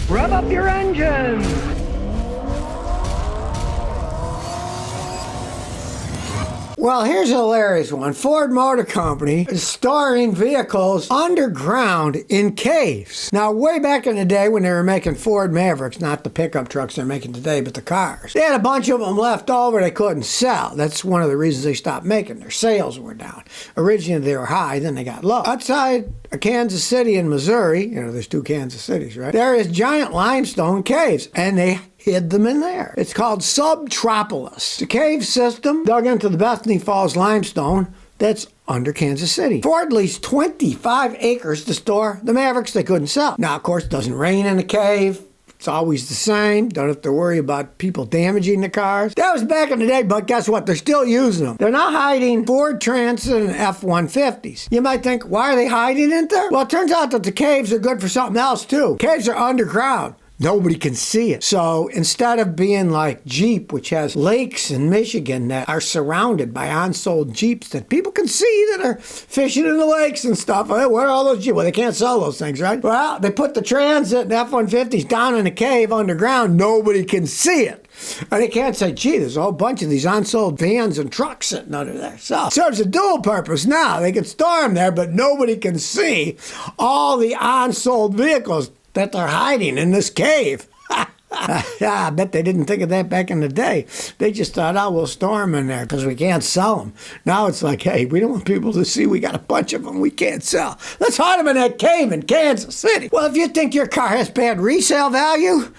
Rev up your engines! Well, here's a hilarious one. Ford Motor Company is storing vehicles underground in caves. Now, way back in the day when they were making Ford Mavericks, not the pickup trucks they're making today, but the cars, they had a bunch of them left over they couldn't sell. That's one of the reasons they stopped making. Their sales were down. Originally, they were high, then they got low. Outside of Kansas City and Missouri, there's two Kansas Cities, right? There is giant limestone caves, and they hid them in there. It's called Subtropolis. The cave system dug into the Bethany Falls limestone that's under Kansas City. Ford leased 25 acres to store the Mavericks they couldn't sell. Now, of course, it doesn't rain in the cave. It's always the same. Don't have to worry about people damaging the cars. That was back in the day, but guess what? They're still using them. They're not hiding Ford Transit and F-150s. You might think, why are they hiding in there? Well, it turns out that the caves are good for something else, too. Caves are underground. Nobody can see it. So instead of being like Jeep, which has lakes in Michigan that are surrounded by unsold Jeeps that people can see that are fishing in the lakes and stuff. Where are all those Jeeps? Well, they can't sell those things, right? Well, they put the Transit and F-150s down in a cave underground. Nobody can see it. And they can't say, gee, there's a whole bunch of these unsold vans and trucks sitting under there. So it serves a dual purpose now. They can store them there, but nobody can see all the unsold vehicles that they're hiding in this cave. I bet they didn't think of that back in the day. They just thought, oh, we'll store them in there because we can't sell them. Now it's like, hey, we don't want people to see we got a bunch of them we can't sell. Let's hide them in that cave in Kansas City. Well, if you think your car has bad resale value,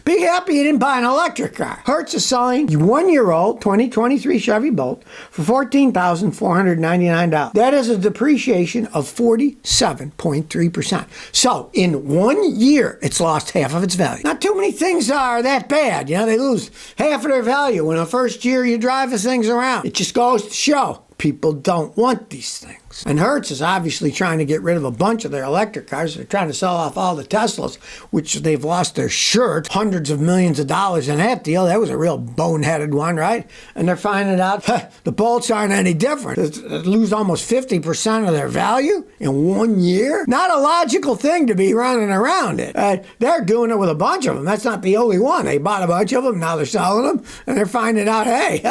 be happy you didn't buy an electric car. Hertz is selling a 1-year-old 2023 Chevy Bolt for $14,499. That is a depreciation of 47.3%. So in 1 year, it's lost half of its value. Not too many things are that bad. They lose half of their value when the first year you drive the things around. It just goes to show people don't want these things. And Hertz is obviously trying to get rid of a bunch of their electric cars. They're trying to sell off all the Teslas, which they've lost their shirt, hundreds of millions of dollars in that deal. That was a real boneheaded one, right? And they're finding out the Bolts aren't any different. They lose almost 50% of their value in 1 year. Not a logical thing to be running around it. They're doing it with a bunch of them. That's not the only one. They bought a bunch of them. Now they're selling them. And they're finding out, hey,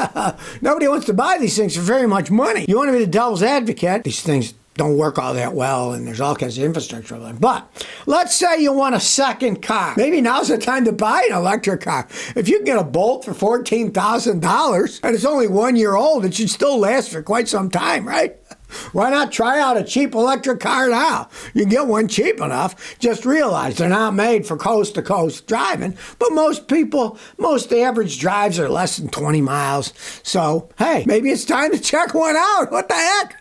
nobody wants to buy these things for very much money. You want to be the devil's advocate. These things don't work all that well, and there's all kinds of infrastructure on them. But let's say you want a second car. Maybe now's the time to buy an electric car. If you can get a Bolt for $14,000 and it's only 1 year old, it should still last for quite some time, right? Why not try out a cheap electric car now? You can get one cheap enough. Just realize they're not made for coast-to-coast driving, but most average drives are less than 20 miles. So, hey, maybe it's time to check one out. What the heck?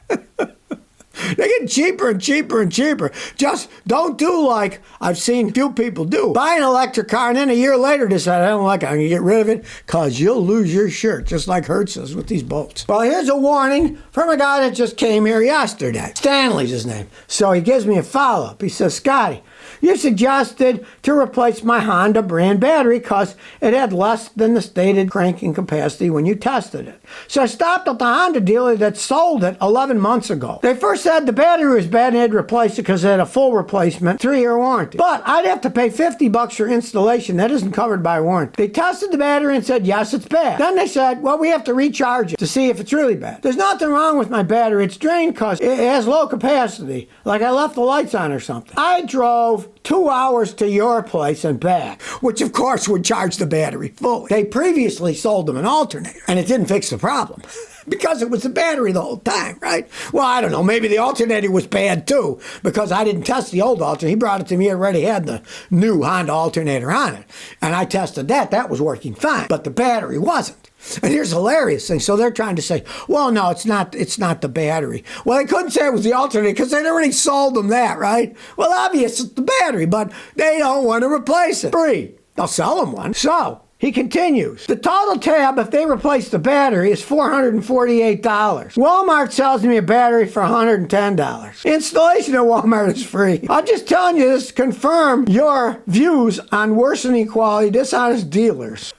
They're getting cheaper and cheaper and cheaper. Just don't do like I've seen few people do. Buy an electric car and then a year later decide, I don't like it, I'm going to get rid of it, because you'll lose your shirt, just like Hertz does with these Bolts. Well, here's a warning from a guy that just came here yesterday. Stanley's his name. So he gives me a follow-up. He says, Scotty, you suggested to replace my Honda brand battery because it had less than the stated cranking capacity when you tested it. So I stopped at the Honda dealer that sold it 11 months ago. They first said the battery was bad and they'd replace it because it had a full replacement, 3-year warranty. But I'd have to pay $50 for installation. That isn't covered by warranty. They tested the battery and said, yes, it's bad. Then they said, well, we have to recharge it to see if it's really bad. There's nothing wrong with my battery. It's drained because it has low capacity. Like I left the lights on or something. I drove 2 hours to your place and back, which of course would charge the battery fully. They previously sold them an alternator, and it didn't fix the problem. Because it was the battery the whole time, right? Well, I don't know. Maybe the alternator was bad too, because I didn't test the old alternator. He brought it to me. It already had the new Honda alternator on it. And I tested that. That was working fine. But the battery wasn't. And here's the hilarious thing. So they're trying to say, well, no, it's not the battery. Well, they couldn't say it was the alternator because they'd already sold them that, right? Well, obviously it's the battery, but they don't want to replace it. Free. They'll sell them one. So he continues. The total tab, if they replace the battery, is $448. Walmart sells me a battery for $110. Installation at Walmart is free. I'm just telling you this to confirm your views on worsening quality, dishonest dealers.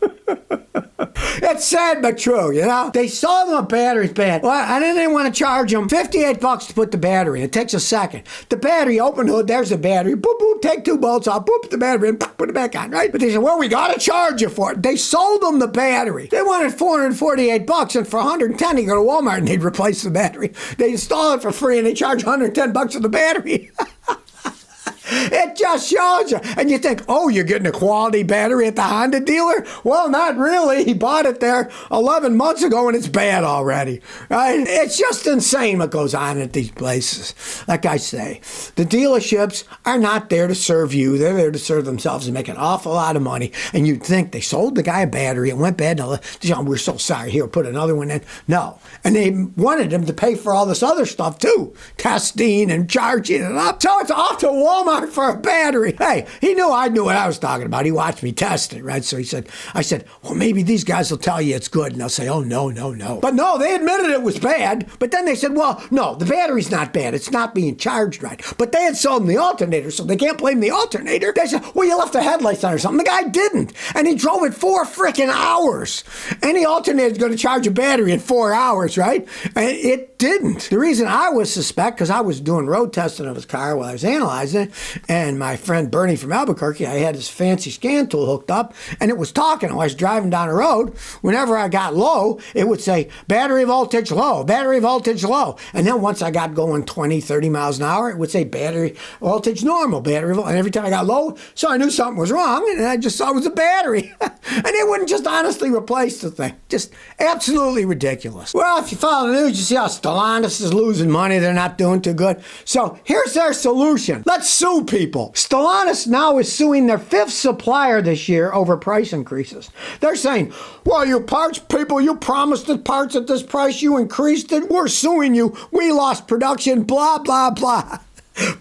It's sad but true, you know? They sold them a battery's bad. Well, and then they want to charge them $58 to put the battery in. It takes a second. The battery, open hood, there's the battery. Boop, boop, take 2 bolts off, boop, the battery in, put it back on, right? But they said, well, we got to charge you for it. They sold them the battery. They wanted $448, and for $110, you go to Walmart and they'd replace the battery. They install it for free and they charge $110 for the battery. It just shows you. And you think, oh, you're getting a quality battery at the Honda dealer? Well, not really. He bought it there 11 months ago and it's bad already. Right? It's just insane what goes on at these places. Like I say, the dealerships are not there to serve you. They're there to serve themselves and make an awful lot of money. And you'd think they sold the guy a battery. It went bad. And we're so sorry. Here, put another one in. No. And they wanted him to pay for all this other stuff too. Testing and charging it up. So it's off to Walmart for a battery. Hey, he knew I knew what I was talking about. He watched me test it, right? So I said, well, maybe these guys will tell you it's good. And they'll say, oh, no. But no, they admitted it was bad. But then they said, well, no, the battery's not bad. It's not being charged right. But they had sold him the alternator, so they can't blame the alternator. They said, well, you left the headlights on or something. The guy didn't. And he drove it 4 freaking hours. Any alternator's going to charge a battery in 4 hours, right? And it didn't. The reason I was suspect, because I was doing road testing of his car while I was analyzing it, and my friend Bernie from Albuquerque, I had his fancy scan tool hooked up, and it was talking. I was driving down the road. Whenever I got low, it would say, battery voltage low, battery voltage low. And then once I got going 20, 30 miles an hour, it would say battery voltage normal, battery voltage. And every time I got low, so I knew something was wrong, and I just saw it was a battery. And they wouldn't just honestly replace the thing. Just absolutely ridiculous. Well, if you follow the news, you see how Stellantis is losing money. They're not doing too good. So here's their solution. Let's sue people. Stellantis now is suing their 5th supplier this year over price increases. They're saying, well, you parts people, you promised the parts at this price, you increased it, we're suing you, we lost production, blah, blah, blah.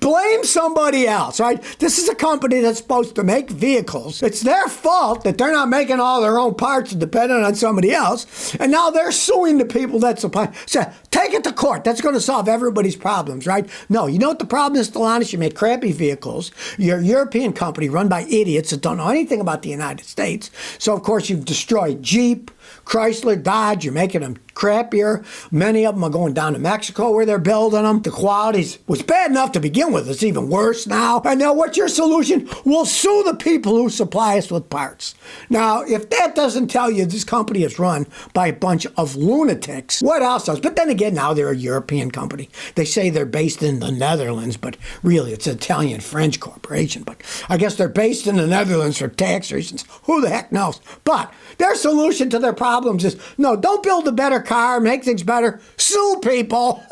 Blame somebody else, right? This is a company that's supposed to make vehicles. It's their fault that they're not making all their own parts and dependent on somebody else. And now they're suing the people that supply. So take it to court. That's going to solve everybody's problems, right? No, you know what the problem is, Stellantis? You make crappy vehicles. You're a European company run by idiots that don't know anything about the United States. So, of course, you've destroyed Jeep, Chrysler, Dodge. You're making them crappier. Many of them are going down to Mexico where they're building them. The quality was bad enough to begin with. It's even worse now. And now what's your solution? We'll sue the people who supply us with parts. Now, if that doesn't tell you this company is run by a bunch of lunatics, what else does? But then again, now they're a European company. They say they're based in the Netherlands, but really it's an Italian-French corporation. But I guess they're based in the Netherlands for tax reasons. Who the heck knows? But their solution to their problems is, no, don't build a better car, make things better, sue people.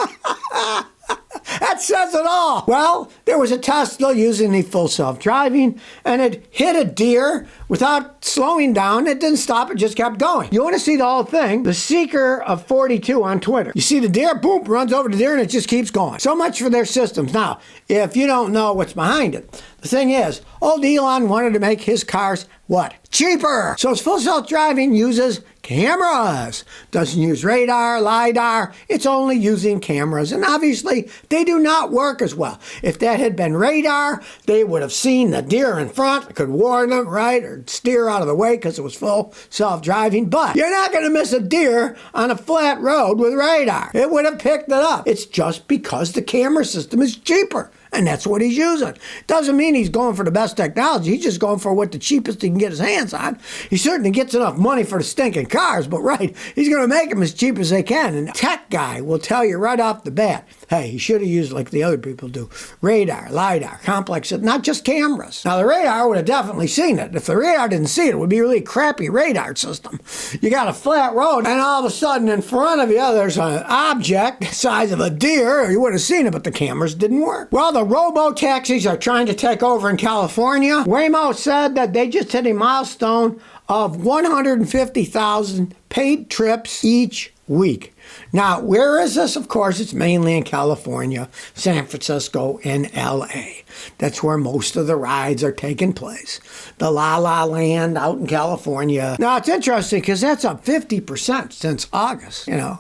That says it all. Well, there was a Tesla using the full self-driving, and it hit a deer without slowing down. It didn't stop. It just kept going. You want to see the whole thing? The Seeker of 42 on Twitter. You see the deer, boom, runs over the deer, and it just keeps going. So much for their systems. Now, if you don't know what's behind it, the thing is, old Elon wanted to make his cars, what? Cheaper. So his full self-driving uses cameras. Doesn't use radar, LiDAR. It's only using cameras. And obviously, they do not work as well. If that had been radar, they would have seen the deer in front, could warn them, right? Or steer out of the way because it was full self-driving. But you're not going to miss a deer on a flat road with radar. It would have picked it up. It's just because the camera system is cheaper. And that's what he's using. Doesn't mean he's going for the best technology. He's just going for what the cheapest he can get his hands on. He certainly gets enough money for the stinking cars, but right, he's going to make them as cheap as they can. And tech guy will tell you right off the bat, hey, he should have used, like the other people do, radar, LiDAR, complex, not just cameras. Now, the radar would have definitely seen it. If the radar didn't see it, it would be a really crappy radar system. You got a flat road, and all of a sudden in front of you, there's an object the size of a deer, or you would have seen it, but the cameras didn't work. Well, the robotaxis are trying to take over in California. Waymo said that they just hit a milestone of 150,000 paid trips each week. Now, where is this? Of course, it's mainly in California, San Francisco, and LA. That's where most of the rides are taking place. The La La Land out in California. Now, it's interesting because that's up 50% since August. You know,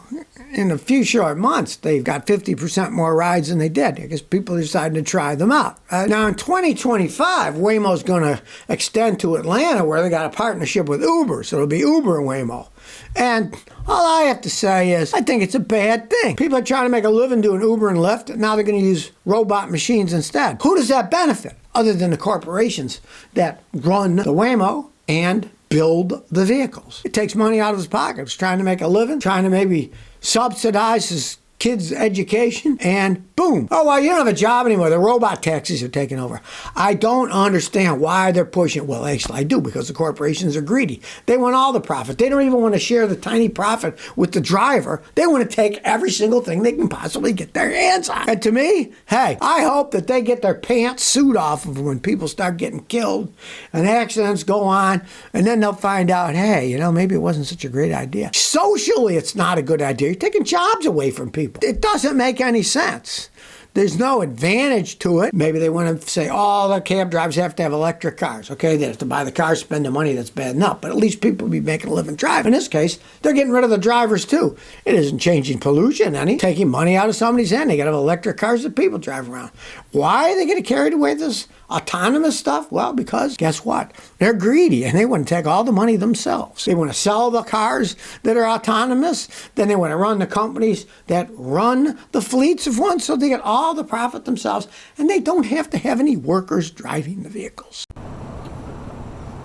in a few short months, they've got 50% more rides than they did because people decided to try them out. Now, in 2025, Waymo's going to extend to Atlanta where they got a partnership with Uber. So it'll be Uber and Waymo. And all I have to say is, I think it's a bad thing. People are trying to make a living doing Uber and Lyft, and now they're going to use robot machines instead. Who does that benefit, other than the corporations that run the Waymo and build the vehicles? It takes money out of his pocket. He's trying to make a living, trying to maybe subsidize his kids' education, and boom. Oh, well, you don't have a job anymore. The robot taxis are taking over. I don't understand why they're pushing. Well, actually, I do, because the corporations are greedy. They want all the profit. They don't even want to share the tiny profit with the driver. They want to take every single thing they can possibly get their hands on. And to me, hey, I hope that they get their pants suit off of when people start getting killed and accidents go on, and then they'll find out, hey, you know, maybe it wasn't such a great idea. Socially, it's not a good idea. You're taking jobs away from people. It doesn't make any sense. There's no advantage to it. Maybe they want to say, all the cab drivers have to have electric cars. Okay, they have to buy the cars, spend the money, that's bad enough. But at least people will be making a living drive. In this case, they're getting rid of the drivers too. It isn't changing pollution any. Taking money out of somebody's hand. They got to have electric cars that people drive around. Why are they getting carried away with this autonomous stuff? Well, because guess what? They're greedy and they want to take all the money themselves. They want to sell the cars that are autonomous. Then they want to run the companies that run the fleets of ones, so they get all the profit themselves, and they don't have to have any workers driving the vehicles.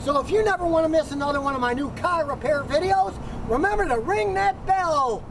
So if you never want to miss another one of my new car repair videos, remember to ring that bell.